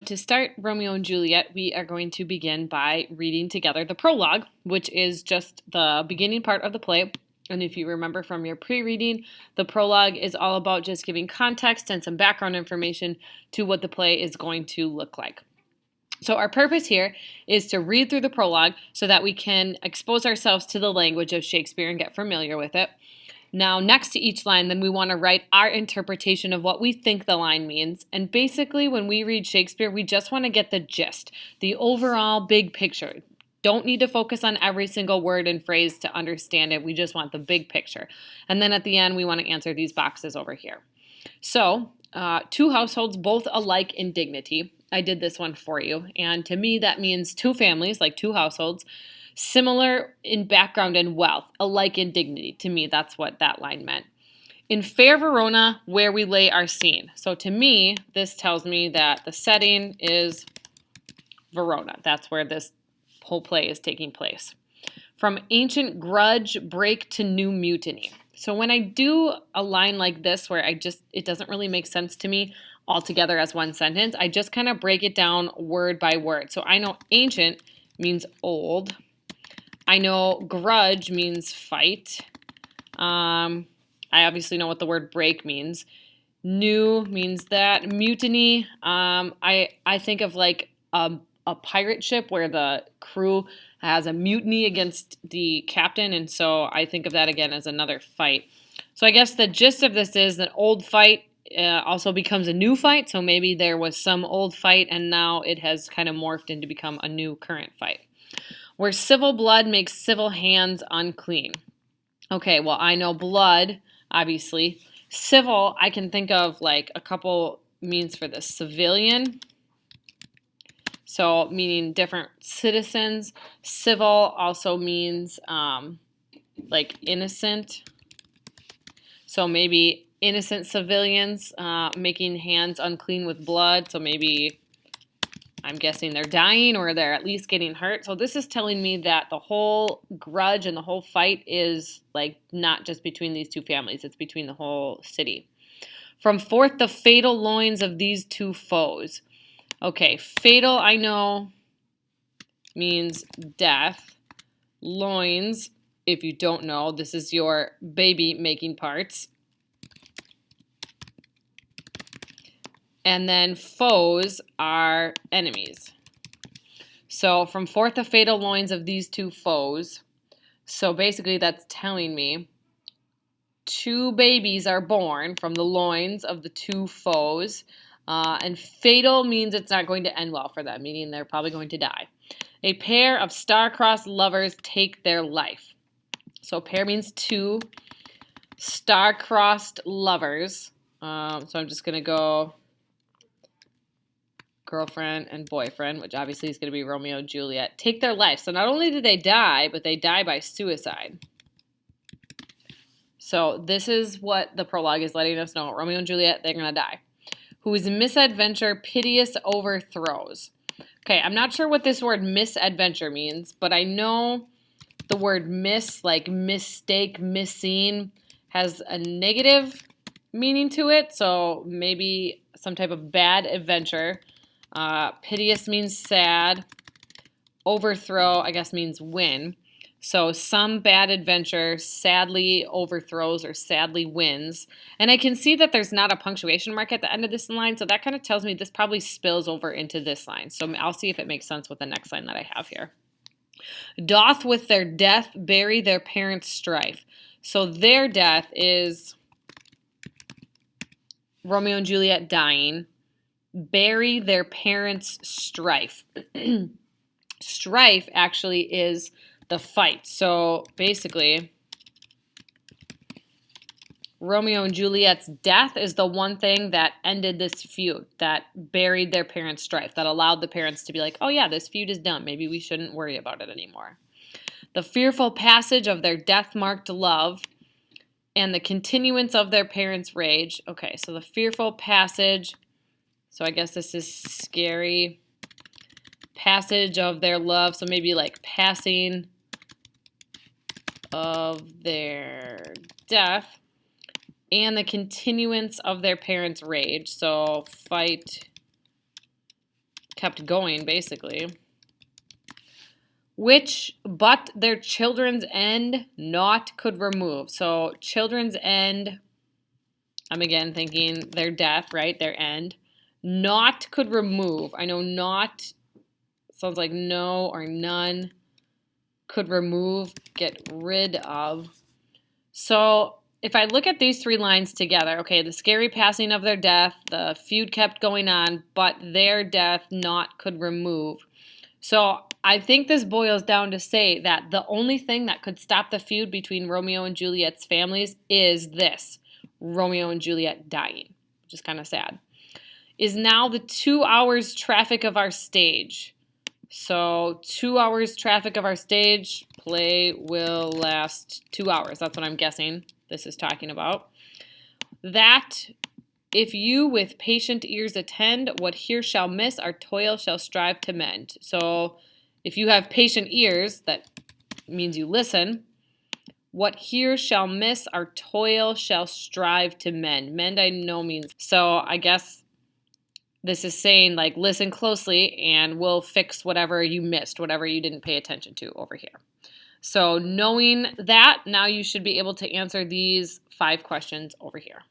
To start Romeo and Juliet, we are going to begin by reading together the prologue, which is just the beginning part of the play. And if you remember from your pre-reading, the prologue is all about just giving context and some background information to what the play is going to look like. So our purpose here is to read through the prologue so that we can expose ourselves to the language of Shakespeare and get familiar with it. Now, next to each line, then we want to write our interpretation of what we think the line means. And basically, when we read Shakespeare, we just want to get the gist, the overall big picture. Don't need to focus on every single word and phrase to understand it. We just want the big picture. And then at the end, we want to answer these boxes over here. So, two households, both alike in dignity. I did this one for you. And to me, that means two families, like two households, similar in background and wealth, alike in dignity. To me, that's what that line meant. In fair Verona, where we lay our scene. So to me, this tells me that the setting is Verona. That's where this whole play is taking place. From ancient grudge break to new mutiny. So when I do a line like this where it doesn't really make sense to me all together as one sentence, I just kind of break it down word by word. So I know ancient means old. I know grudge means fight. I obviously know what the word break means. New means that. Mutiny, I think of like a pirate ship where the crew has a mutiny against the captain, and so I think of that again as another fight. So I guess the gist of this is that old fight also becomes a new fight, so maybe there was some old fight and now it has kind of morphed into become a new current fight. Where civil blood makes civil hands unclean. Okay, well, I know blood, obviously. Civil, I can think of like a couple means for this. Civilian, so meaning different citizens. Civil also means like innocent. So maybe innocent civilians making hands unclean with blood. So maybe I'm guessing they're dying or they're at least getting hurt. So this is telling me that the whole grudge and the whole fight is like not just between these two families. It's between the whole city. From forth the fatal loins of these two foes. Okay, fatal I know means death. Loins, if you don't know, this is your baby making parts. And then foes are enemies. So from forth the fatal loins of these two foes. So basically that's telling me two babies are born from the loins of the two foes. And fatal means it's not going to end well for them, meaning they're probably going to die. A pair of star-crossed lovers take their life. So pair means two. Star-crossed lovers. So I'm just going to go girlfriend and boyfriend, which obviously is going to be Romeo and Juliet, take their life. So not only did they die, but they die by suicide. So this is what the prologue is letting us know. Romeo and Juliet, they're going to die. Whose misadventure piteous overthrows. Okay, I'm not sure what this word misadventure means, but I know the word miss, like mistake, missing, has a negative meaning to it. So maybe some type of bad adventure. Piteous means sad. Overthrow, I guess, means win. So some bad adventure sadly overthrows or sadly wins. And I can see that there's not a punctuation mark at the end of this line, so that kind of tells me this probably spills over into this line. So I'll see if it makes sense with the next line that I have here. Doth with their death bury their parents' strife. So their death is Romeo and Juliet dying. Bury their parents' strife. Strife actually is the fight. So basically, Romeo and Juliet's death is the one thing that ended this feud, that buried their parents' strife, that allowed the parents to be like, oh yeah, this feud is done. Maybe we shouldn't worry about it anymore. The fearful passage of their death-marked love and the continuance of their parents' rage. Okay, so the fearful passage. So I guess this is scary. Passage of their love. So maybe like passing of their death. And the continuance of their parents' rage. So fight kept going, basically. Which but their children's end not could remove. So children's end, I'm again thinking their death, right? Their end. Not could remove. I know not sounds like no or none. Could remove, get rid of. So if I look at these three lines together, okay, the scary passing of their death, the feud kept going on, but their death not could remove. So I think this boils down to say that the only thing that could stop the feud between Romeo and Juliet's families is this, Romeo and Juliet dying, which is kind of sad. Is now the 2 hours traffic of our stage. So 2 hours traffic of our stage, play will last 2 hours. That's what I'm guessing this is talking about. That if you with patient ears attend, what here shall miss, our toil shall strive to mend. So if you have patient ears, that means you listen. What here shall miss, our toil shall strive to mend. Mend I know means. So I guess this is saying, like, listen closely and we'll fix whatever you missed, whatever you didn't pay attention to over here. So knowing that, now you should be able to answer these 5 questions over here.